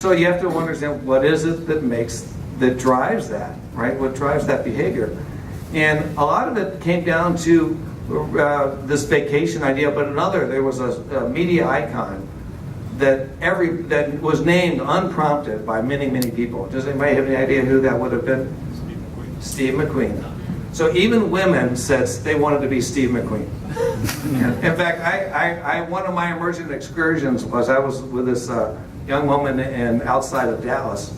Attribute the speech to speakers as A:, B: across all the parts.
A: So you have to understand what is it that drives that, right? What drives that behavior? And a lot of it came down to this vacation idea, but there was a media icon that was named unprompted by many, many people. Does anybody have any idea who that would have been? Steve McQueen. So even women said they wanted to be Steve McQueen. In fact, one of my emergent excursions was I was with this young woman outside of Dallas,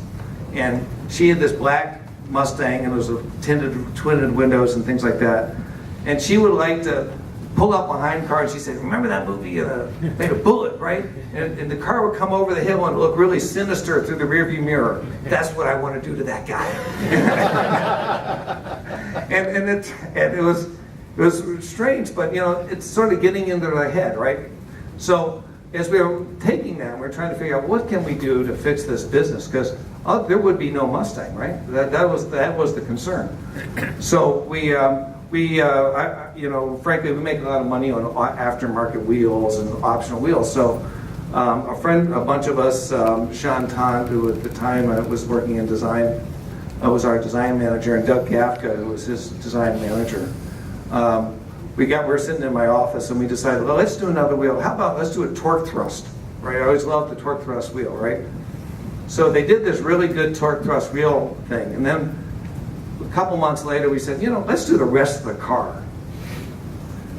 A: and she had this black Mustang, and it was tinted windows and things like that. And she would like to pull up behind cars. She said, "Remember that movie, made a Bullitt, right?" And the car would come over the hill and look really sinister through the rearview mirror. That's what I want to do to that guy. and it was strange, but it's sort of getting into their head, right? So as we were taking that, we were trying to figure out what can we do to fix this business, because there would be no Mustang, right? That was the concern. So frankly, we make a lot of money on aftermarket wheels and optional wheels. So a bunch of us, Sean Tond, who at the time was working in design, was our design manager, and Doug Gafka, who was his design manager. We're sitting in my office, and we decided, well, let's do another wheel. How about let's do a torque thrust, right? I always loved the torque thrust wheel, right? So they did this really good torque thrust wheel thing, and then a couple months later we said, let's do the rest of the car.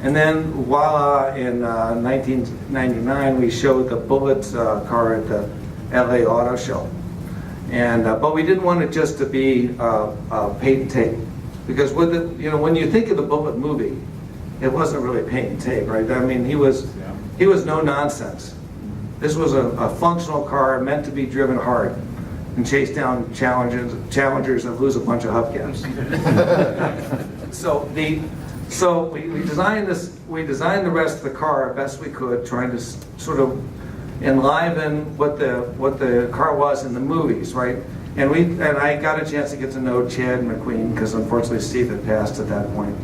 A: And then voila, in 1999 we showed the Bullitt car at the LA Auto Show. And but we didn't want it just to be paint and tape, because when you think of the Bullitt movie, it wasn't really paint and tape, right? I mean, he was no nonsense. This was a functional car meant to be driven hard and chase down challengers and lose a bunch of hubcaps. So we designed this. We designed the rest of the car best we could, trying to sort of enliven what the car was in the movies, right? And I got a chance to get to know Chad McQueen, because unfortunately Steve had passed at that point.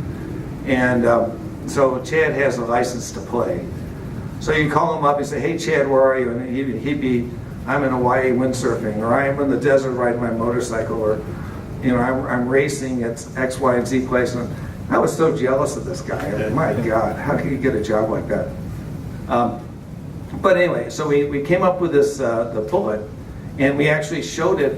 A: And so Chad has a license to play. So you call him up and say, "Hey Chad, where are you?" And he'd be, "I'm in Hawaii windsurfing," or "I'm in the desert riding my motorcycle," or I'm racing at X, Y, and Z place. And I was so jealous of this guy. I mean, my God, how can you get a job like that? But anyway, so we came up with this the Bullitt, and we actually showed it.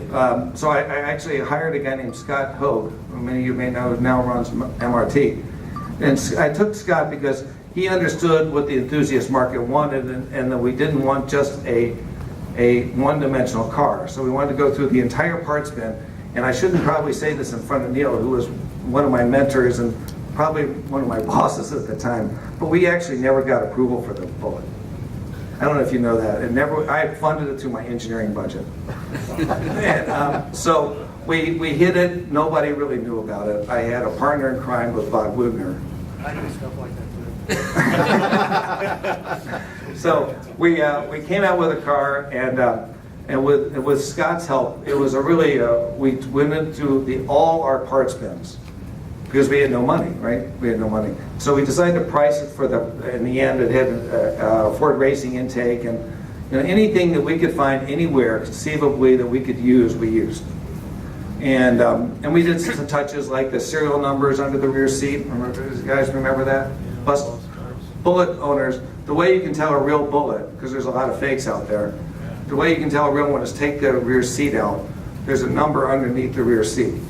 A: So I actually hired a guy named Scott Hogue, who many of you may know now runs MRT. And I took Scott because he understood what the enthusiast market wanted, and that we didn't want just a one-dimensional car. So we wanted to go through the entire parts bin. And I shouldn't probably say this in front of Neil, who was one of my mentors and probably one of my bosses at the time, but we actually never got approval for the Bullitt. I don't know if you know that. I funded it through my engineering budget. And, so we hit it. Nobody really knew about it. I had a partner in crime with Bob Wigner.
B: I do stuff like that too.
A: So we came out with a car, and with Scott's help, it was a really we went into all our parts bins, because we had no money, right? We had no money. So we decided to price it in the end, it had Ford Racing intake, and anything that we could find anywhere conceivably that we could use, we used. And we did some touches like the serial numbers under the rear seat. You guys remember that? Bullitt owners, the way you can tell a real Bullitt, because there's a lot of fakes out there, the way you can tell a real one is take the rear seat out. There's a number underneath the rear seat.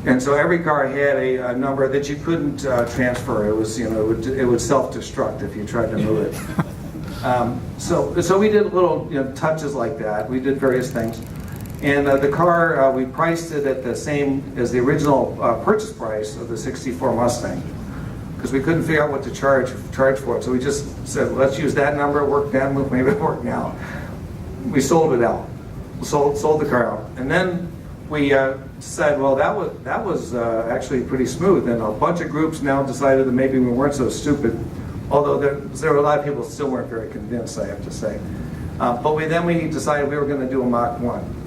A: And so every car had a number that you couldn't transfer. It was, it would self-destruct if you tried to move it. So we did little touches like that. We did various things. And the car, we priced it at the same as the original purchase price of the '64 Mustang, because we couldn't figure out what to charge for it. So we just said, let's use that number. It worked then, maybe it worked now. We sold it out. Sold the car out. And then we said, well, that was actually pretty smooth. And a bunch of groups now decided that maybe we weren't so stupid, although there were a lot of people who still weren't very convinced, I have to say. But then we decided we were going to do a Mach 1.